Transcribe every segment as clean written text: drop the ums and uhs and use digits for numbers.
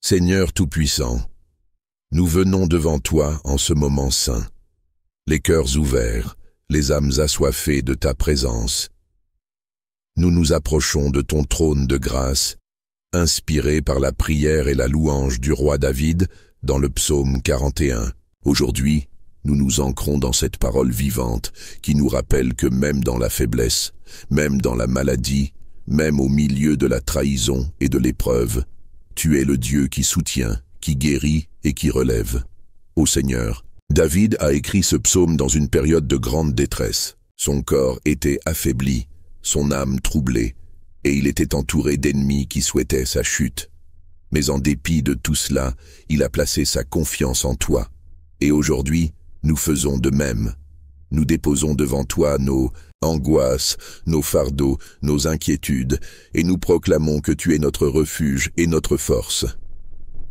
Seigneur Tout-Puissant, nous venons devant toi en ce moment saint, les cœurs ouverts, les âmes assoiffées de ta présence. Nous nous approchons de ton trône de grâce, inspirés par la prière et la louange du roi David dans le psaume 41. Aujourd'hui, nous nous ancrons dans cette parole vivante qui nous rappelle que même dans la faiblesse, même dans la maladie, même au milieu de la trahison et de l'épreuve, tu es le Dieu qui soutient, qui guérit et qui relève. Ô Seigneur, David a écrit ce psaume dans une période de grande détresse. Son corps était affaibli, son âme troublée, et il était entouré d'ennemis qui souhaitaient sa chute. Mais en dépit de tout cela, il a placé sa confiance en toi. Et aujourd'hui, nous faisons de même. Nous déposons devant toi nos angoisses, nos fardeaux, nos inquiétudes, et nous proclamons que tu es notre refuge et notre force.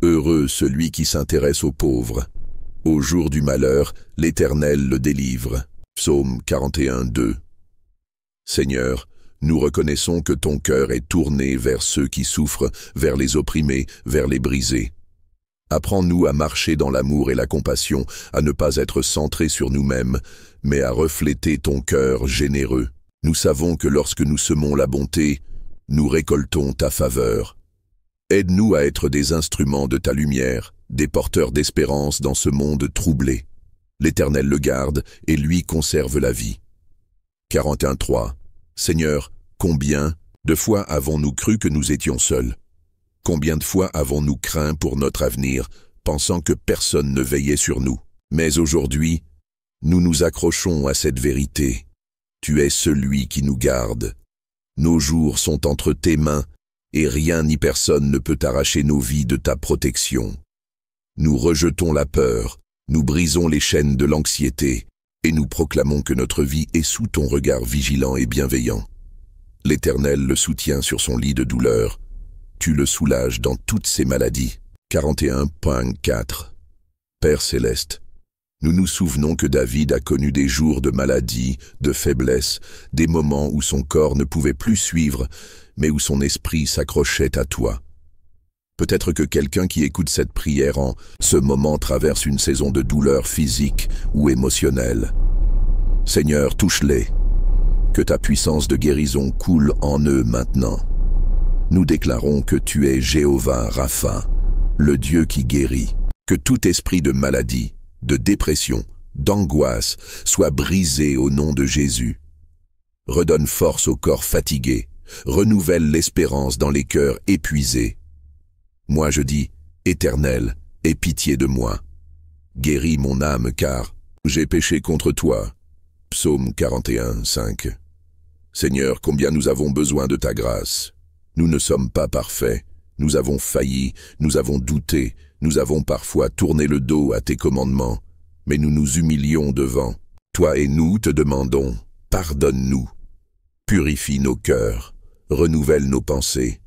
Heureux celui qui s'intéresse aux pauvres. Au jour du malheur, l'Éternel le délivre. Psaume 41, 2. Seigneur, nous reconnaissons que ton cœur est tourné vers ceux qui souffrent, vers les opprimés, vers les brisés. Apprends-nous à marcher dans l'amour et la compassion, à ne pas être centrés sur nous-mêmes, mais à refléter ton cœur généreux. Nous savons que lorsque nous semons la bonté, nous récoltons ta faveur. Aide-nous à être des instruments de ta lumière, des porteurs d'espérance dans ce monde troublé. L'Éternel le garde et lui conserve la vie. 41.3. Seigneur, combien de fois avons-nous cru que nous étions seuls? Combien de fois avons-nous craint pour notre avenir, pensant que personne ne veillait sur nous? Mais aujourd'hui, nous nous accrochons à cette vérité. Tu es celui qui nous garde. Nos jours sont entre tes mains, et rien ni personne ne peut arracher nos vies de ta protection. Nous rejetons la peur, nous brisons les chaînes de l'anxiété, et nous proclamons que notre vie est sous ton regard vigilant et bienveillant. L'Éternel le soutient sur son lit de douleur. Tu le soulages dans toutes ses maladies. 41.4. Père céleste, nous nous souvenons que David a connu des jours de maladie, de faiblesse, des moments où son corps ne pouvait plus suivre, mais où son esprit s'accrochait à toi. Peut-être que quelqu'un qui écoute cette prière en ce moment traverse une saison de douleur physique ou émotionnelle. Seigneur, touche-les. Que ta puissance de guérison coule en eux maintenant. Nous déclarons que tu es Jéhovah Rapha, le Dieu qui guérit. Que tout esprit de maladie, de dépression, d'angoisse soit brisé au nom de Jésus. Redonne force au corps fatigué, renouvelle l'espérance dans les cœurs épuisés. Moi je dis, Éternel, aie pitié de moi. Guéris mon âme car j'ai péché contre toi. Psaume 41, 5. Seigneur, combien nous avons besoin de ta grâce. Nous ne sommes pas parfaits, nous avons failli, nous avons douté, nous avons parfois tourné le dos à tes commandements, mais nous nous humilions devant. Toi et nous te demandons, pardonne-nous. Purifie nos cœurs, renouvelle nos pensées.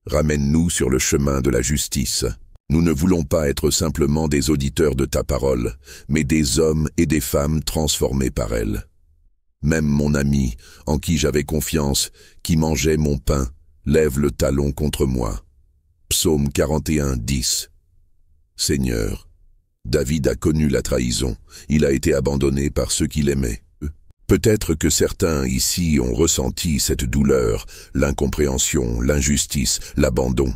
Ramène-nous sur le chemin de la justice. Nous ne voulons pas être simplement des auditeurs de ta parole, mais des hommes et des femmes transformés par elle. Même mon ami, en qui j'avais confiance, qui mangeait mon pain, lève le talon contre moi. Psaume 41, 10. Seigneur, David a connu la trahison, il a été abandonné par ceux qui l'aimaient. Peut-être que certains ici ont ressenti cette douleur, l'incompréhension, l'injustice, l'abandon.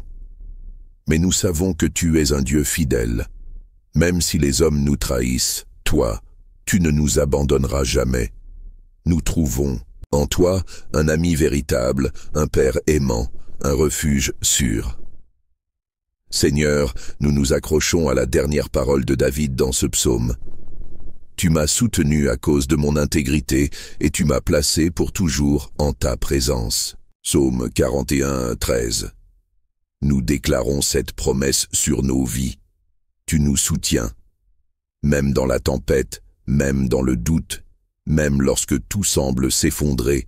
Mais nous savons que tu es un Dieu fidèle. Même si les hommes nous trahissent, toi, tu ne nous abandonneras jamais. Nous trouvons en toi un ami véritable, un Père aimant, un refuge sûr. Seigneur, nous nous accrochons à la dernière parole de David dans ce psaume. Tu m'as soutenu à cause de mon intégrité et tu m'as placé pour toujours en ta présence. Psaume 41, 13. Nous déclarons cette promesse sur nos vies. Tu nous soutiens. Même dans la tempête, même dans le doute, même lorsque tout semble s'effondrer,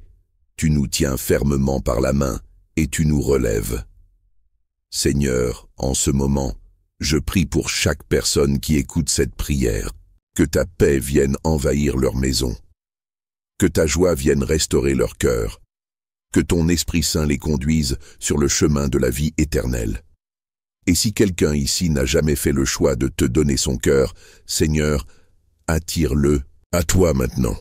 tu nous tiens fermement par la main et tu nous relèves. Seigneur, en ce moment, je prie pour chaque personne qui écoute cette prière. Que ta paix vienne envahir leur maison. Que ta joie vienne restaurer leur cœur. Que ton Esprit Saint les conduise sur le chemin de la vie éternelle. Et si quelqu'un ici n'a jamais fait le choix de te donner son cœur, Seigneur, attire-le à toi maintenant.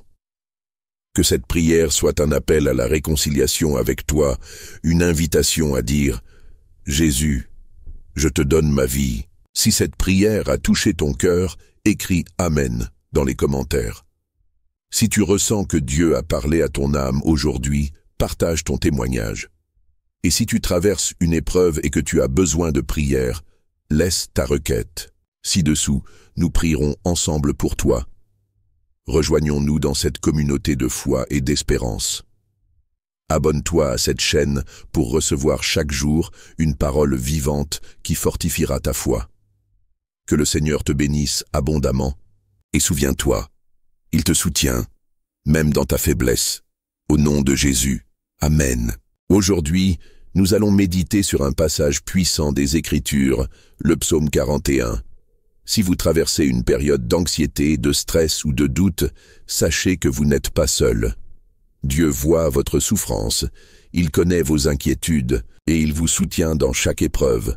Que cette prière soit un appel à la réconciliation avec toi, une invitation à dire « Jésus, je te donne ma vie ». Si cette prière a touché ton cœur, écris « Amen » dans les commentaires. Si tu ressens que Dieu a parlé à ton âme aujourd'hui, partage ton témoignage. Et si tu traverses une épreuve et que tu as besoin de prière, laisse ta requête. Ci-dessous, nous prierons ensemble pour toi. Rejoignons-nous dans cette communauté de foi et d'espérance. Abonne-toi à cette chaîne pour recevoir chaque jour une parole vivante qui fortifiera ta foi. Que le Seigneur te bénisse abondamment. Et souviens-toi, il te soutient, même dans ta faiblesse. Au nom de Jésus. Amen. Aujourd'hui, nous allons méditer sur un passage puissant des Écritures, le psaume 41. Si vous traversez une période d'anxiété, de stress ou de doute, sachez que vous n'êtes pas seul. Dieu voit votre souffrance, il connaît vos inquiétudes et il vous soutient dans chaque épreuve.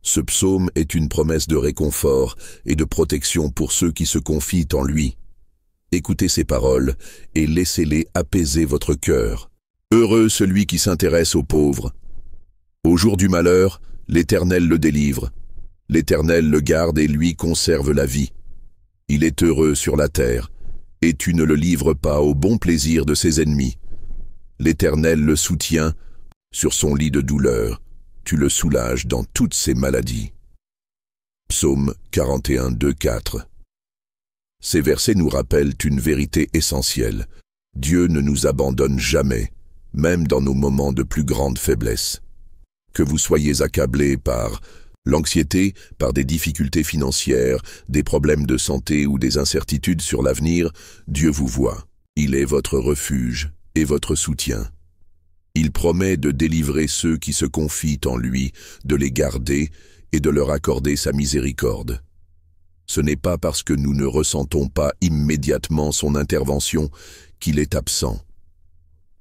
Ce psaume est une promesse de réconfort et de protection pour ceux qui se confient en lui. Écoutez ces paroles et laissez-les apaiser votre cœur. Heureux celui qui s'intéresse aux pauvres. Au jour du malheur, l'Éternel le délivre. L'Éternel le garde et lui conserve la vie. Il est heureux sur la terre, et tu ne le livres pas au bon plaisir de ses ennemis. L'Éternel le soutient sur son lit de douleur, tu le soulages dans toutes ses maladies. Psaume 41, 2, 4. Ces versets nous rappellent une vérité essentielle. Dieu ne nous abandonne jamais, même dans nos moments de plus grande faiblesse. Que vous soyez accablés par l'anxiété, par des difficultés financières, des problèmes de santé ou des incertitudes sur l'avenir, Dieu vous voit. Il est votre refuge et votre soutien. Il promet de délivrer ceux qui se confient en lui, de les garder et de leur accorder sa miséricorde. Ce n'est pas parce que nous ne ressentons pas immédiatement son intervention qu'il est absent.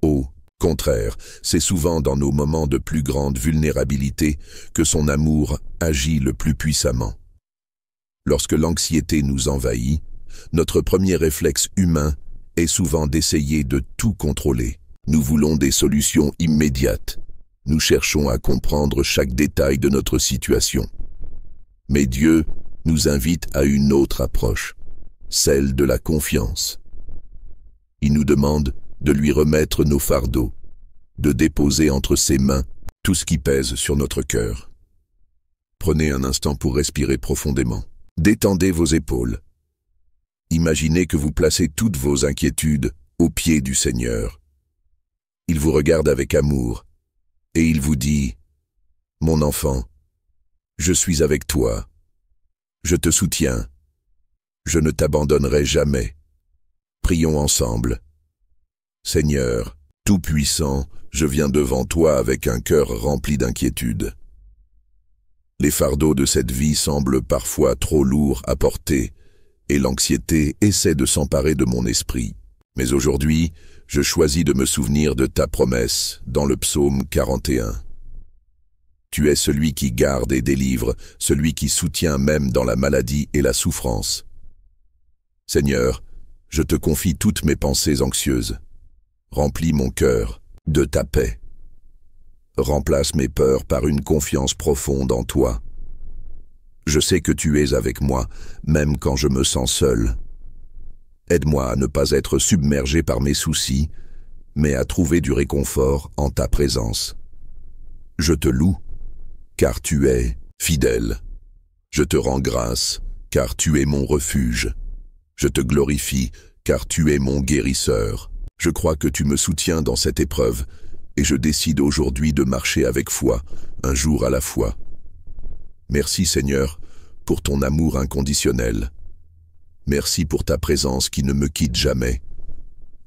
Au contraire, c'est souvent dans nos moments de plus grande vulnérabilité que son amour agit le plus puissamment. Lorsque l'anxiété nous envahit, notre premier réflexe humain est souvent d'essayer de tout contrôler. Nous voulons des solutions immédiates. Nous cherchons à comprendre chaque détail de notre situation. Mais Dieu nous invite à une autre approche, celle de la confiance. Il nous demande de lui remettre nos fardeaux, de déposer entre ses mains tout ce qui pèse sur notre cœur. Prenez un instant pour respirer profondément. Détendez vos épaules. Imaginez que vous placez toutes vos inquiétudes aux pieds du Seigneur. Il vous regarde avec amour et il vous dit « Mon enfant, je suis avec toi. Je te soutiens. Je ne t'abandonnerai jamais. Prions ensemble. Seigneur, Tout-Puissant, je viens devant toi avec un cœur rempli d'inquiétude. Les fardeaux de cette vie semblent parfois trop lourds à porter, et l'anxiété essaie de s'emparer de mon esprit. Mais aujourd'hui, je choisis de me souvenir de ta promesse dans le psaume 41. Tu es celui qui garde et délivre, celui qui soutient même dans la maladie et la souffrance. Seigneur, je te confie toutes mes pensées anxieuses. Remplis mon cœur de ta paix. Remplace mes peurs par une confiance profonde en toi. Je sais que tu es avec moi, même quand je me sens seul. Aide-moi à ne pas être submergé par mes soucis, mais à trouver du réconfort en ta présence. Je te loue, car tu es fidèle. Je te rends grâce, car tu es mon refuge. Je te glorifie, car tu es mon guérisseur. Je crois que tu me soutiens dans cette épreuve, et je décide aujourd'hui de marcher avec foi, un jour à la fois. Merci Seigneur, pour ton amour inconditionnel. Merci pour ta présence qui ne me quitte jamais.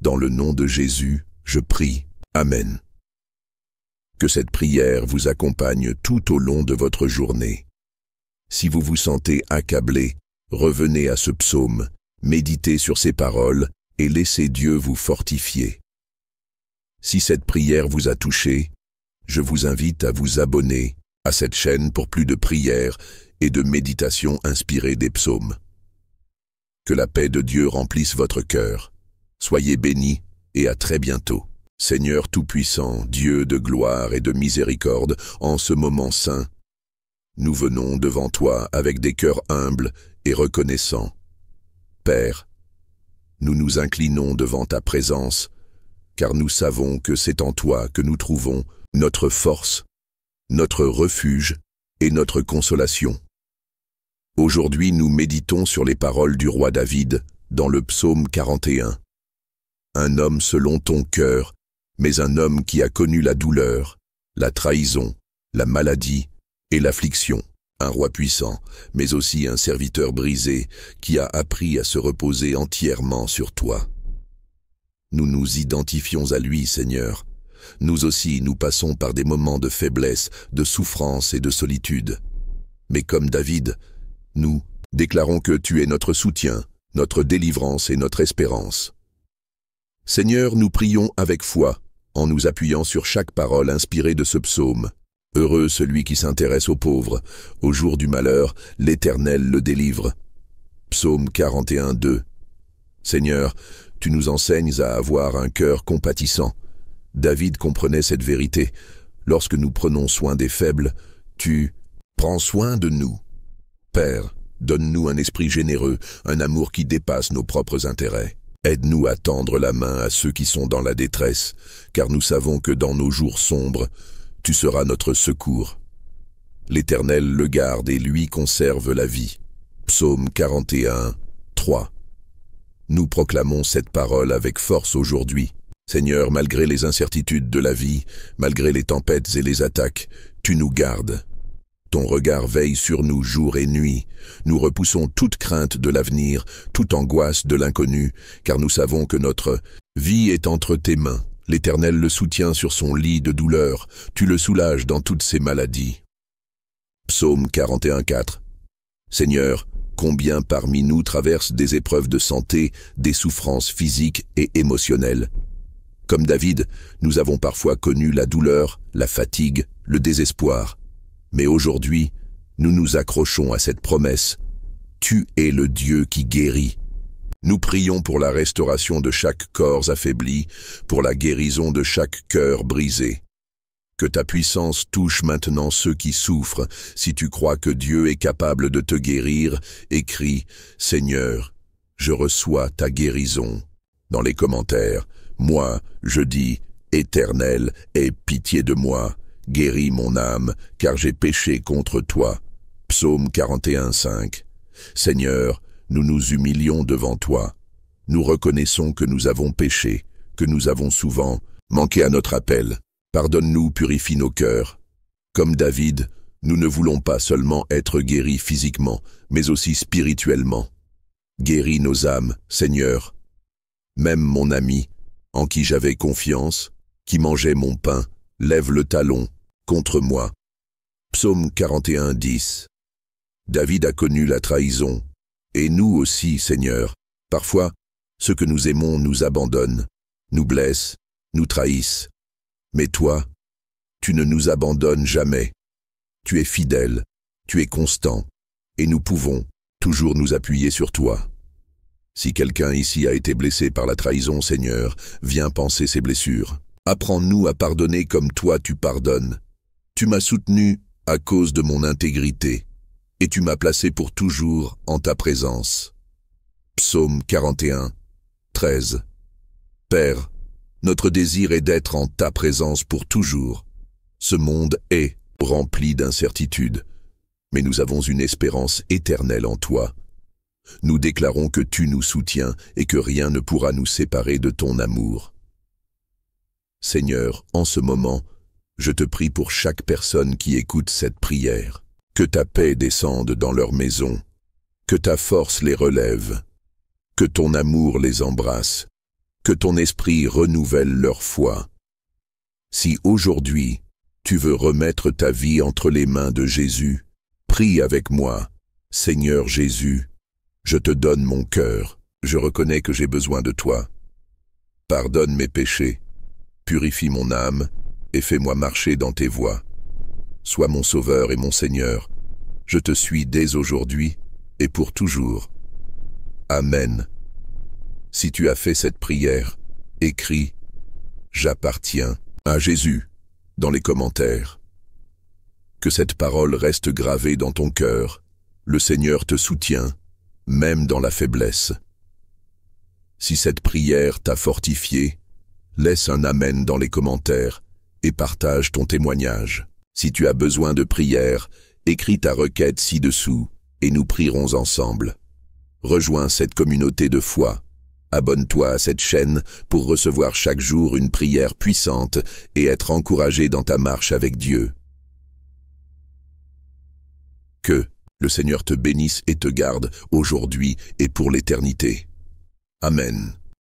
Dans le nom de Jésus, je prie. Amen. Que cette prière vous accompagne tout au long de votre journée. Si vous vous sentez accablé, revenez à ce psaume, méditez sur ces paroles et laissez Dieu vous fortifier. Si cette prière vous a touché, je vous invite à vous abonner à cette chaîne pour plus de prières et de méditations inspirées des psaumes. Que la paix de Dieu remplisse votre cœur. Soyez bénis et à très bientôt. Seigneur Tout-Puissant, Dieu de gloire et de miséricorde, en ce moment saint, nous venons devant toi avec des cœurs humbles et reconnaissants. Père, nous nous inclinons devant ta présence, car nous savons que c'est en toi que nous trouvons notre force, notre refuge et notre consolation. Aujourd'hui, nous méditons sur les paroles du roi David dans le psaume 41. Un homme selon ton cœur, mais un homme qui a connu la douleur, la trahison, la maladie et l'affliction. Un roi puissant, mais aussi un serviteur brisé qui a appris à se reposer entièrement sur toi. Nous nous identifions à lui, Seigneur. Nous aussi, nous passons par des moments de faiblesse, de souffrance et de solitude. Mais comme David, nous déclarons que tu es notre soutien, notre délivrance et notre espérance. Seigneur, nous prions avec foi, en nous appuyant sur chaque parole inspirée de ce psaume. Heureux celui qui s'intéresse aux pauvres. Au jour du malheur, l'Éternel le délivre. Psaume 41, 2. Seigneur, tu nous enseignes à avoir un cœur compatissant. David comprenait cette vérité. Lorsque nous prenons soin des faibles, tu prends soin de nous. Père, donne-nous un esprit généreux, un amour qui dépasse nos propres intérêts. Aide-nous à tendre la main à ceux qui sont dans la détresse, car nous savons que dans nos jours sombres, tu seras notre secours. L'Éternel le garde et lui conserve la vie. Psaume 41, 3. Nous proclamons cette parole avec force aujourd'hui. Seigneur, malgré les incertitudes de la vie, malgré les tempêtes et les attaques, tu nous gardes. Ton regard veille sur nous jour et nuit. Nous repoussons toute crainte de l'avenir, toute angoisse de l'inconnu, car nous savons que notre vie est entre tes mains. L'Éternel le soutient sur son lit de douleur. Tu le soulages dans toutes ses maladies. Psaume 41, 4. Seigneur, combien parmi nous traversent des épreuves de santé, des souffrances physiques et émotionnelles. Comme David, nous avons parfois connu la douleur, la fatigue, le désespoir. Mais aujourd'hui, nous nous accrochons à cette promesse. Tu es le Dieu qui guérit. Nous prions pour la restauration de chaque corps affaibli, pour la guérison de chaque cœur brisé. Que ta puissance touche maintenant ceux qui souffrent. Si tu crois que Dieu est capable de te guérir, écris « Seigneur, je reçois ta guérison ». Dans les commentaires, moi, je dis « Éternel, aie pitié de moi ». Guéris mon âme, car j'ai péché contre toi. Psaume 41, 5. Seigneur, nous nous humilions devant toi. Nous reconnaissons que nous avons péché, que nous avons souvent manqué à notre appel. Pardonne-nous, purifie nos cœurs. Comme David, nous ne voulons pas seulement être guéris physiquement, mais aussi spirituellement. Guéris nos âmes, Seigneur. Même mon ami, en qui j'avais confiance, qui mangeait mon pain, lève le talon contre moi. Psaume 41, 10. David a connu la trahison, et nous aussi, Seigneur. Parfois, ceux que nous aimons nous abandonnent, nous blessent, nous trahissent. Mais toi, tu ne nous abandonnes jamais. Tu es fidèle, tu es constant, et nous pouvons toujours nous appuyer sur toi. Si quelqu'un ici a été blessé par la trahison, Seigneur, viens panser ses blessures. Apprends-nous à pardonner comme toi tu pardonnes. Tu m'as soutenu à cause de mon intégrité, et tu m'as placé pour toujours en ta présence. Psaume 41, 13. Père, notre désir est d'être en ta présence pour toujours. Ce monde est rempli d'incertitudes, mais nous avons une espérance éternelle en toi. Nous déclarons que tu nous soutiens et que rien ne pourra nous séparer de ton amour. Seigneur, en ce moment, je te prie pour chaque personne qui écoute cette prière. Que ta paix descende dans leur maison, que ta force les relève, que ton amour les embrasse, que ton esprit renouvelle leur foi. Si aujourd'hui, tu veux remettre ta vie entre les mains de Jésus, prie avec moi. Seigneur Jésus, je te donne mon cœur, je reconnais que j'ai besoin de toi. Pardonne mes péchés, purifie mon âme et fais-moi marcher dans tes voies. Sois mon Sauveur et mon Seigneur. Je te suis dès aujourd'hui et pour toujours. Amen. Si tu as fait cette prière, écris « J'appartiens à Jésus » dans les commentaires. Que cette parole reste gravée dans ton cœur. Le Seigneur te soutient, même dans la faiblesse. Si cette prière t'a fortifié, laisse un Amen dans les commentaires et partage ton témoignage. Si tu as besoin de prière, écris ta requête ci-dessous et nous prierons ensemble. Rejoins cette communauté de foi. Abonne-toi à cette chaîne pour recevoir chaque jour une prière puissante et être encouragé dans ta marche avec Dieu. Que le Seigneur te bénisse et te garde aujourd'hui et pour l'éternité. Amen.